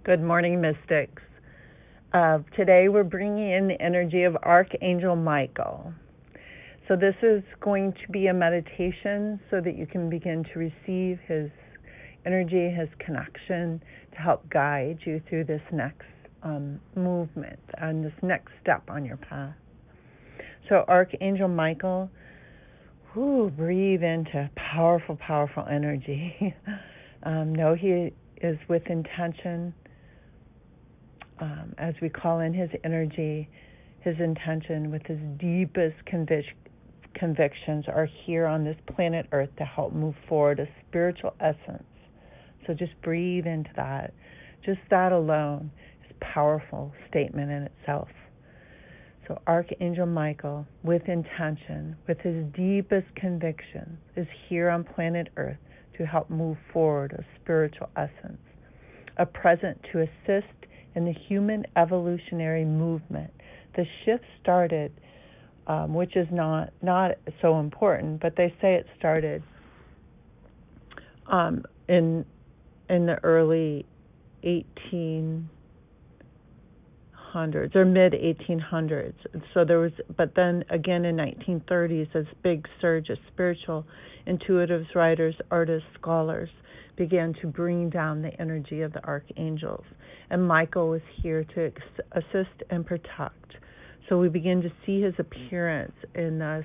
Good morning, mystics. Today we're bringing in the energy of Archangel Michael. So this is going to be a meditation so that you can begin to receive his energy, his connection to help guide you through this next movement and this next step on your path. So Archangel Michael, breathe into powerful, powerful energy. Know he is with intention. As we call in his energy, his intention with his deepest convictions are here on this planet Earth to help move forward a spiritual essence. So just breathe into that. Just that alone is a powerful statement in itself. So Archangel Michael, with intention, with his deepest conviction, is here on planet Earth to help move forward a spiritual essence, a present to assist in the human evolutionary movement. The shift started, which is not so important, but they say it started in the early 1800s or mid 1800s. So there was, but then again in 1930s, this big surge of spiritual intuitives, writers, artists, scholars began to bring down the energy of the archangels. And Michael was here to assist and protect. So we begin to see his appearance in this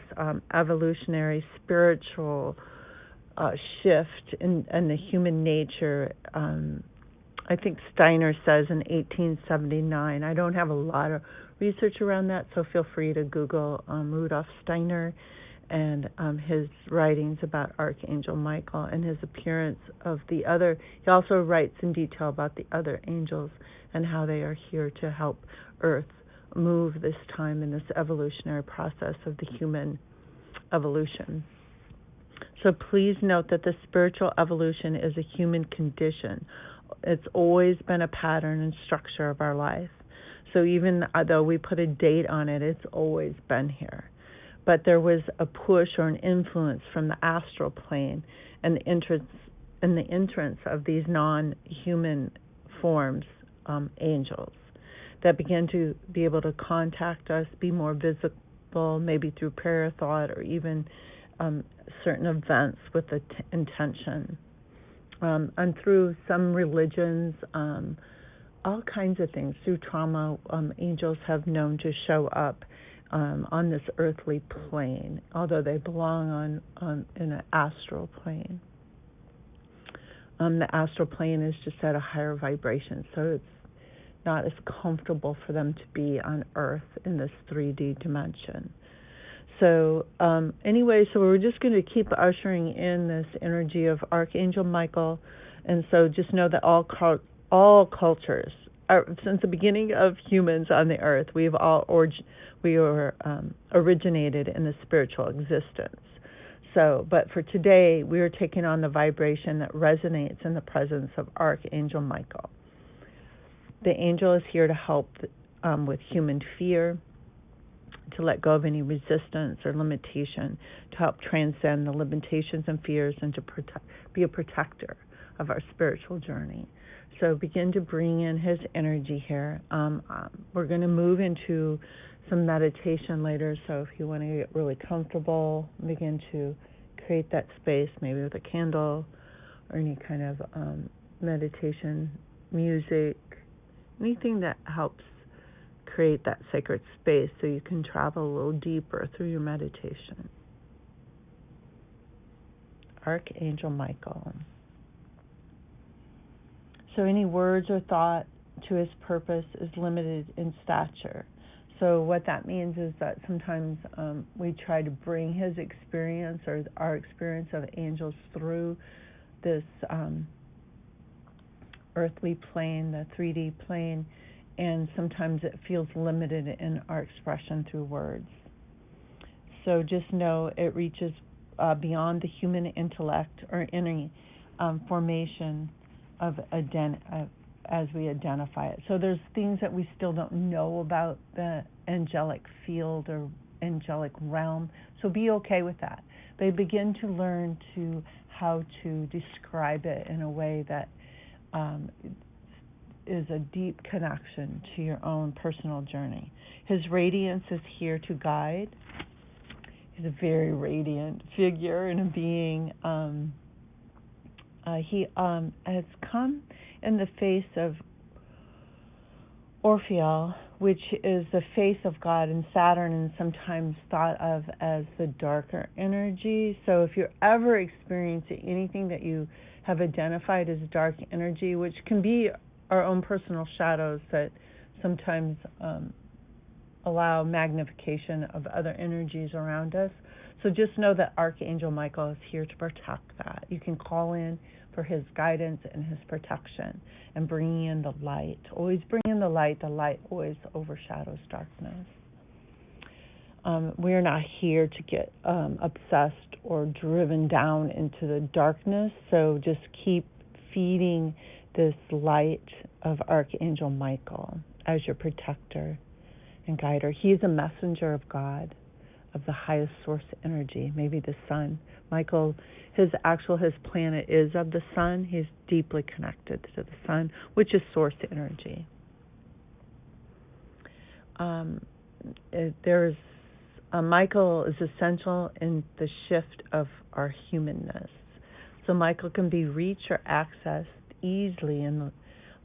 evolutionary spiritual shift in the human nature. I think Steiner says in 1879. I don't have a lot of research around that, so feel free to Google Rudolf Steiner and his writings about Archangel Michael and his appearance of the other. He also writes in detail about the other angels and how they are here to help Earth move this time in this evolutionary process of the human evolution. So please note that the spiritual evolution is a human condition. It's always been a pattern and structure of our life. So even though we put a date on it, it's always been here. But there was a push or an influence from the astral plane and the entrance of these non-human forms, angels, that began to be able to contact us, be more visible, maybe through prayer, thought, or even certain events with the intention. And through some religions, all kinds of things, through trauma, angels have known to show up on this earthly plane, although they belong on in an astral plane. The astral plane is just at a higher vibration, so it's not as comfortable for them to be on Earth in this 3D dimension. So anyway, so we're just going to keep ushering in this energy of Archangel Michael, and so just know that all cultures, since the beginning of humans on the Earth, we were originated in the spiritual existence. So, but for today, we are taking on the vibration that resonates in the presence of Archangel Michael. The angel is here to help with human fear, to let go of any resistance or limitation, to help transcend the limitations and fears, and to be a protector of our spiritual journey. So begin to bring in his energy here. We're going to move into some meditation later, so if you want to get really comfortable, begin to create that space, maybe with a candle or any kind of meditation music, anything that helps create that sacred space so you can travel a little deeper through your meditation. Archangel Michael. So any words or thought to his purpose is limited in stature. So what that means is that sometimes we try to bring his experience or our experience of angels through this earthly plane, the 3D plane, and sometimes it feels limited in our expression through words. So just know it reaches beyond the human intellect or any formation of as we identify it. So there's things that we still don't know about the angelic field or angelic realm. So be okay with that. They begin to learn how to describe it in a way that is a deep connection to your own personal journey. His radiance is here to guide. He's a very radiant figure and a being. He has come in the face of Orpheus, which is the face of God, and Saturn is sometimes thought of as the darker energy. So if you're ever experiencing anything that you have identified as dark energy, which can be our own personal shadows that sometimes allow magnification of other energies around us. So just know that Archangel Michael is here to protect that. You can call in for his guidance and his protection and bringing in the light. Always bring in the light. The light always overshadows darkness. We're not here to get obsessed or driven down into the darkness. So just keep feeding this light of Archangel Michael as your protector and guider. He is a messenger of God, of the highest source energy, maybe the sun. Michael, his planet is of the sun. He's deeply connected to the sun, which is source energy. Michael is essential in the shift of our humanness. So Michael can be reached or accessed easily in the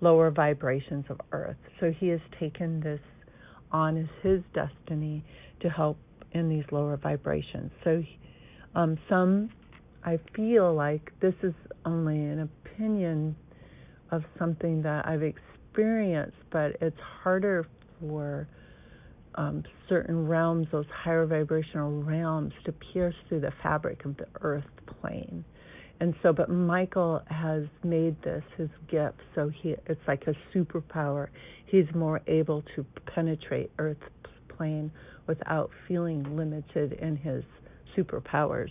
lower vibrations of Earth. So he has taken this on as his destiny to help in these lower vibrations. So I feel like this is only an opinion of something that I've experienced, but it's harder for certain realms, those higher vibrational realms, to pierce through the fabric of the earth plane. And so, but Michael has made this his gift, so it's like a superpower. He's more able to penetrate Earth's plane without feeling limited in his superpowers.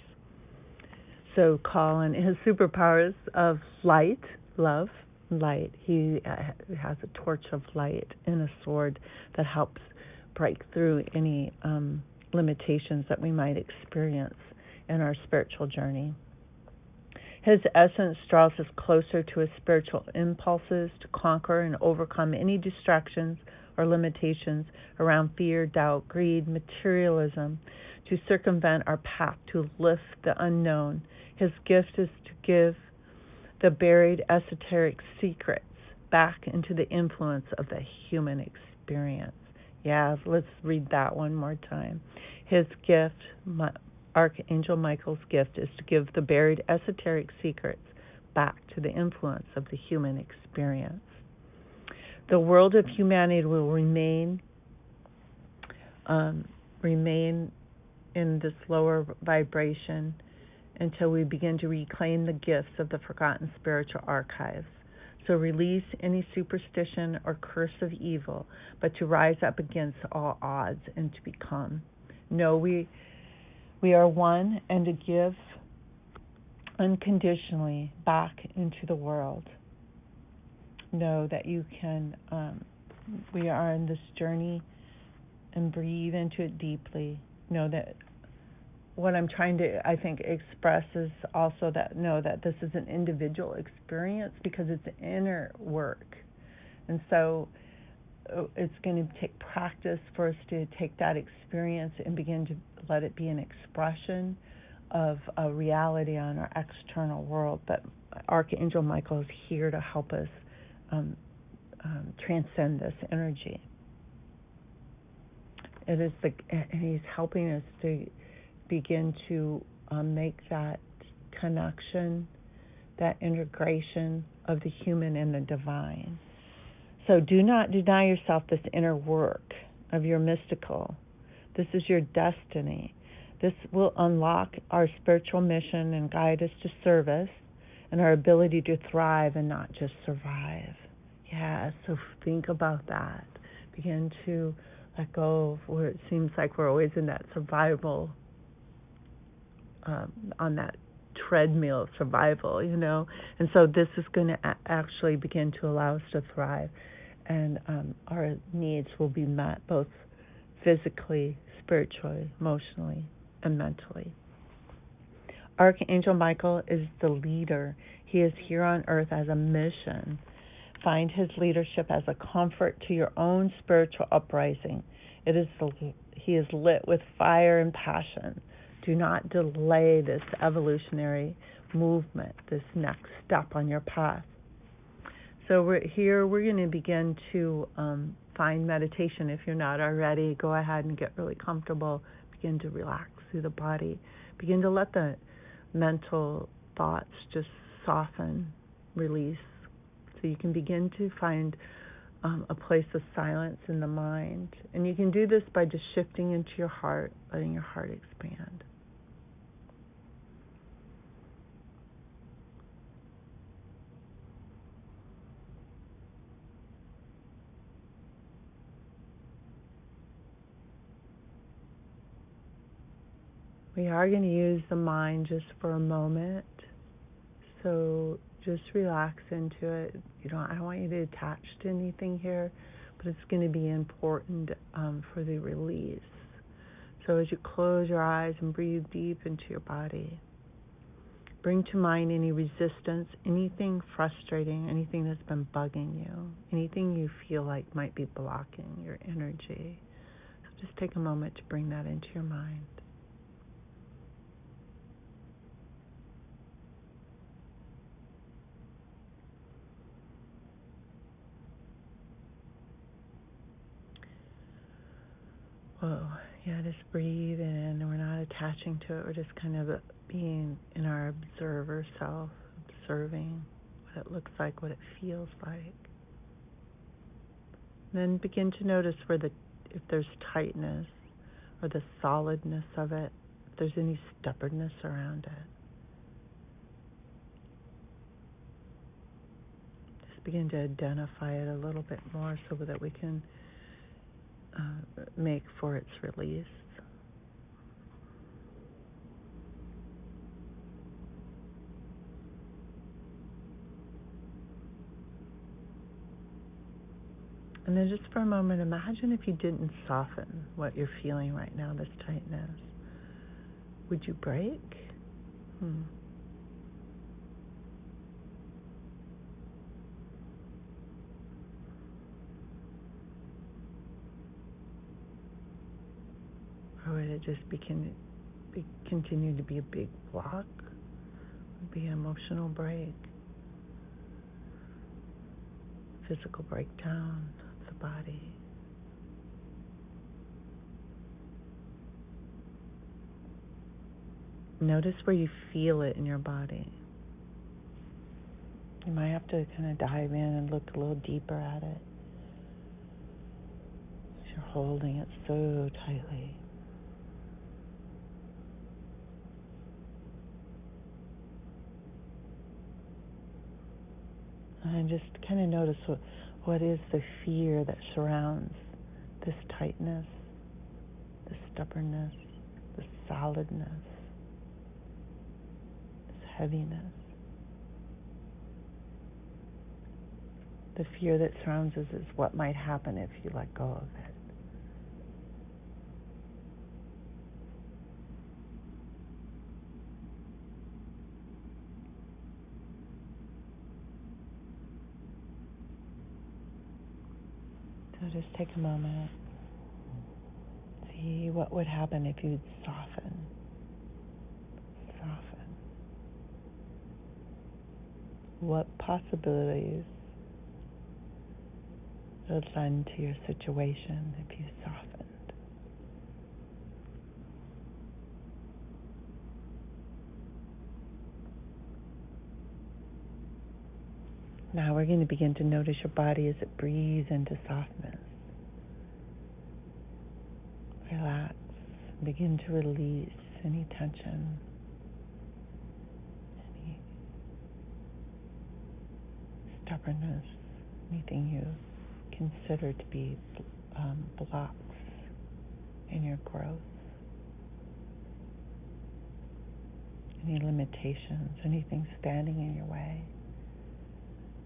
So call in his superpowers of light, love, light. He has a torch of light and a sword that helps break through any limitations that we might experience in our spiritual journey. His essence draws us closer to his spiritual impulses to conquer and overcome any distractions or limitations around fear, doubt, greed, materialism, to circumvent our path to lift the unknown. His gift is to give the buried esoteric secrets back into the influence of the human experience. Yeah, let's read that one more time. His gift, Archangel Michael's gift, is to give the buried esoteric secrets back to the influence of the human experience. The world of humanity will remain in this lower vibration until we begin to reclaim the gifts of the forgotten spiritual archives. So release any superstition or curse of evil, but to rise up against all odds and to become. No, we are one, and to give unconditionally back into the world. Know that you can, we are in this journey, and breathe into it deeply. Know that what I'm trying to, I think, express is also that know that this is an individual experience because it's inner work. And so it's going to take practice for us to take that experience and begin to let it be an expression of a reality on our external world. But Archangel Michael is here to help us transcend this energy. It is he's helping us to begin to make that connection, that integration of the human and the divine. So do not deny yourself this inner work of your mystical. This is your destiny. This will unlock our spiritual mission and guide us to service and our ability to thrive and not just survive. Yeah, so think about that. Begin to let go of where it seems like we're always in that survival, on that treadmill of survival, And so this is going to actually begin to allow us to thrive. And our needs will be met both physically, spiritually, emotionally, and mentally. Archangel Michael is the leader. He is here on earth as a mission, Find his leadership as a comfort to your own spiritual uprising. He is lit with fire and passion. Do not delay this evolutionary movement, this next step on your path. So we're going to begin to find meditation. If you're not already, go ahead and get really comfortable. Begin to relax through the body. Begin to let the mental thoughts just soften, release. So you can begin to find a place of silence in the mind. And you can do this by just shifting into your heart, letting your heart expand. We are going to use the mind just for a moment. So just relax into it. I don't want you to attach to anything here, but it's going to be important for the release. So as you close your eyes and breathe deep into your body, bring to mind any resistance, anything frustrating, anything that's been bugging you, anything you feel like might be blocking your energy. So just take a moment to bring that into your mind. Whoa, yeah, just breathe in. We're not attaching to it. We're just kind of being in our observer self, observing what it looks like, what it feels like. Then begin to notice if there's tightness or the solidness of it, if there's any stubbornness around it. Just begin to identify it a little bit more so that we can make for its release. And then just for a moment, imagine if you didn't soften what you're feeling right now, this tightness. Would you break? Or would it just continue to be a big block? Would be an emotional break, physical breakdown of the body. Notice where you feel it in your body. You might have to kind of dive in and look a little deeper at it. You're holding it so tightly. And just kind of notice what is the fear that surrounds this tightness, this stubbornness, this solidness, this heaviness. The fear that surrounds us is what might happen if you let go of it. So just take a moment. See what would happen if you'd soften. What possibilities would lend to your situation if you softened? Now we're going to begin to notice your body as it breathes into softness. Relax. Begin to release any tension, any stubbornness, anything you consider to be blocks in your growth, any limitations, anything standing in your way.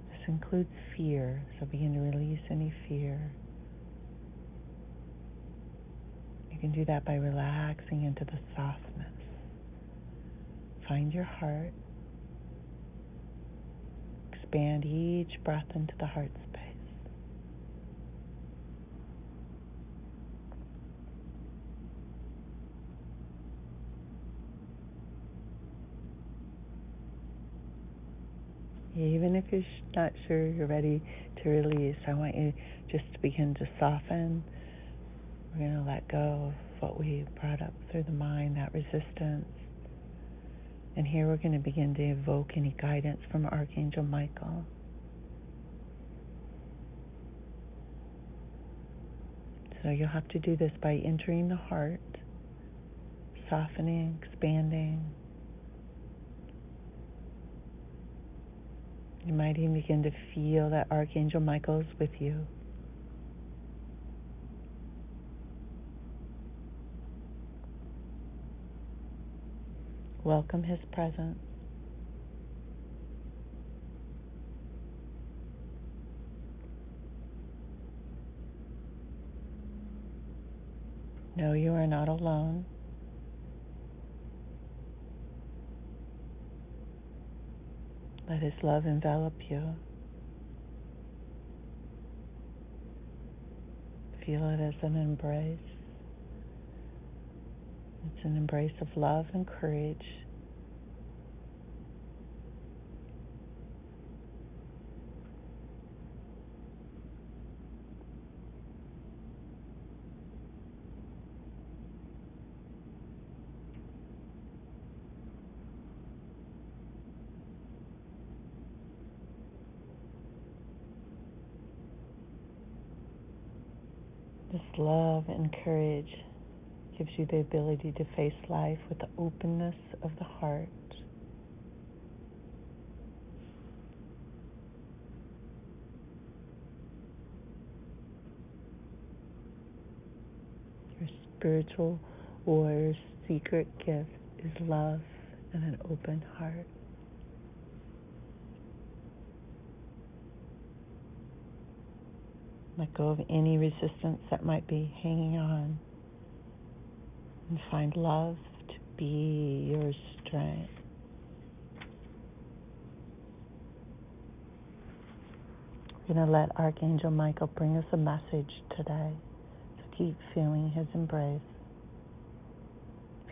This includes fear, so begin to release any fear. You can do that by relaxing into the softness. Find your heart. expand each breath into the heart space. Even if you're not sure you're ready to release, I want you just to begin to soften. We're going to let go of what we brought up through the mind, that resistance. And here we're going to begin to evoke any guidance from Archangel Michael. So you'll have to do this by entering the heart, softening, expanding. You might even begin to feel that Archangel Michael is with you. Welcome his presence. Know you are not alone. Let his love envelop you. Feel it as an embrace. It's an embrace of love and courage. This love and courage gives you the ability to face life with the openness of the heart. Your spiritual warrior's secret gift is love and an open heart. Let go of any resistance that might be hanging on, and find love to be your strength. We're going to let Archangel Michael bring us a message today. So keep feeling his embrace.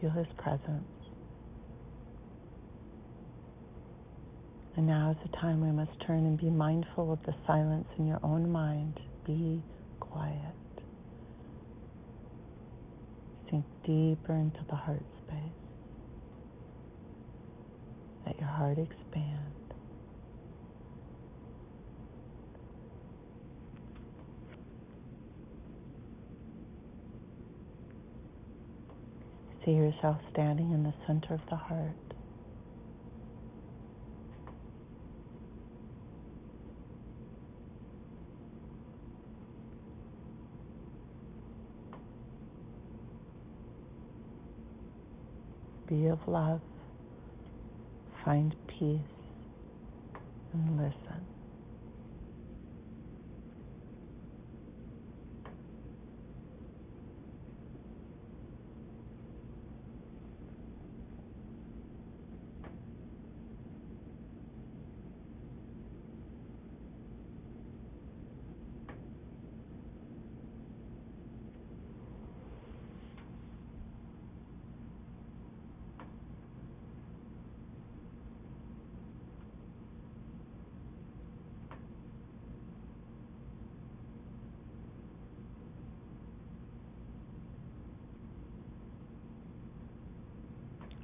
Feel his presence. And now is the time we must turn and be mindful of the silence in your own mind. Be quiet. Sink deeper into the heart space. Let your heart expand. See yourself standing in the center of the heart. Be of love, find peace, and listen.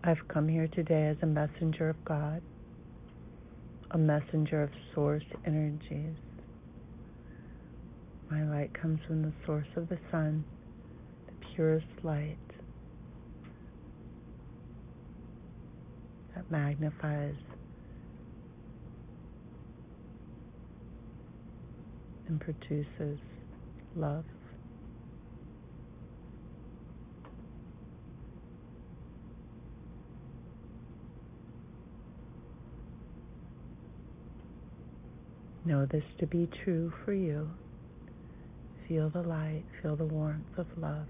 I've come here today as a messenger of God, a messenger of source energies. My light comes from the source of the sun, the purest light that magnifies and produces love. Know this to be true for you. Feel the light, feel the warmth of love.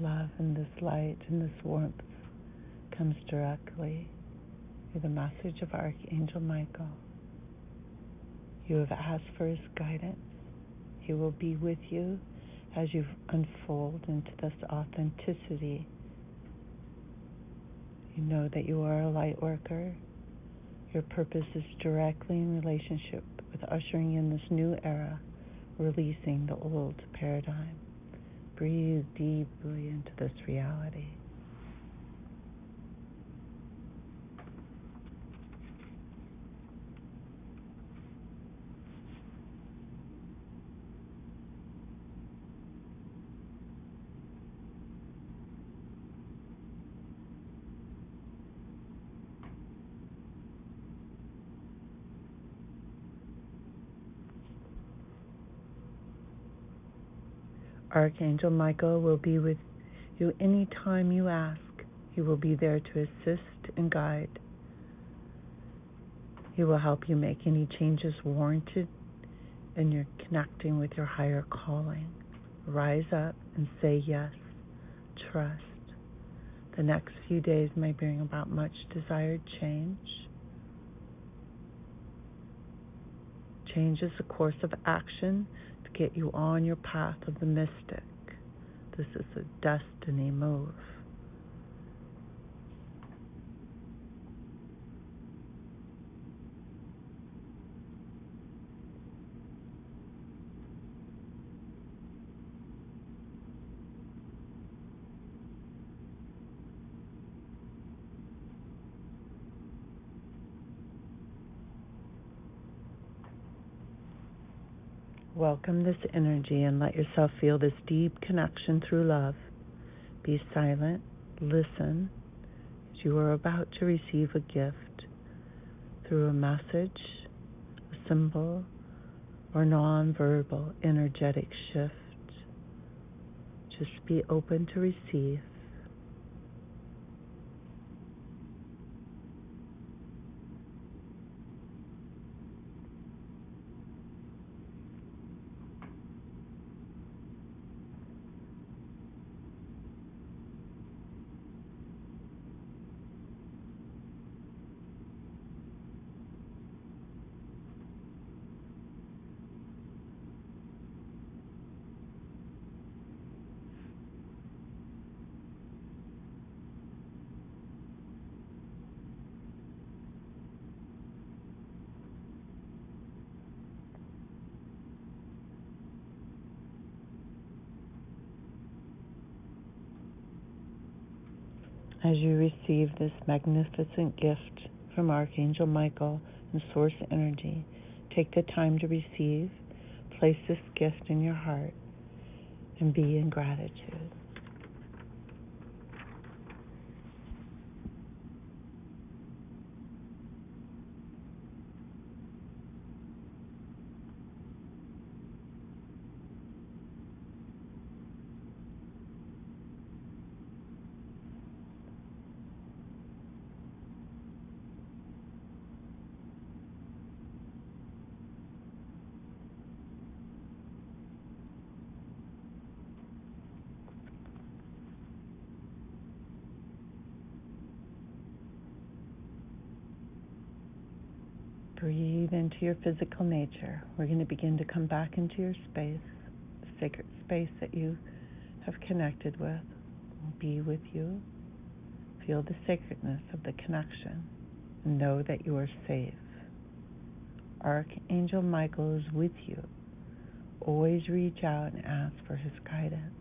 love and this light and this warmth comes directly through the message of Archangel Michael. You have asked for his guidance. He will be with you as you unfold into this authenticity. You know that you are a light worker. Your purpose is directly in relationship with ushering in this new era, releasing the old paradigm. Breathe deeply into this reality. Archangel Michael will be with you anytime you ask. He will be there to assist and guide. He will help you make any changes warranted in your connecting with your higher calling. Rise up and say yes. Trust. The next few days may bring about much desired change. Change is a course of action to get you on your path of the mystic. This is a destiny move. Welcome this energy and let yourself feel this deep connection through love. Be silent, listen, as you are about to receive a gift through a message, a symbol, or non-verbal energetic shift. Just be open to receive. As you receive this magnificent gift from Archangel Michael and Source Energy, take the time to receive, place this gift in your heart, and be in gratitude. Breathe into your physical nature. We're going to begin to come back into your space, the sacred space that you have connected with. Will be with you. Feel the sacredness of the connection and know that you are safe. Archangel Michael is with you. Always reach out and ask for his guidance.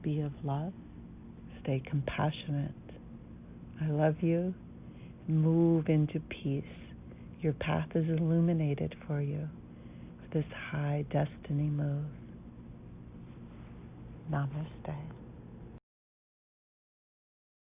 Be of love. Stay compassionate. I love you. Move into peace. Your path is illuminated for you with this high destiny move. Namaste.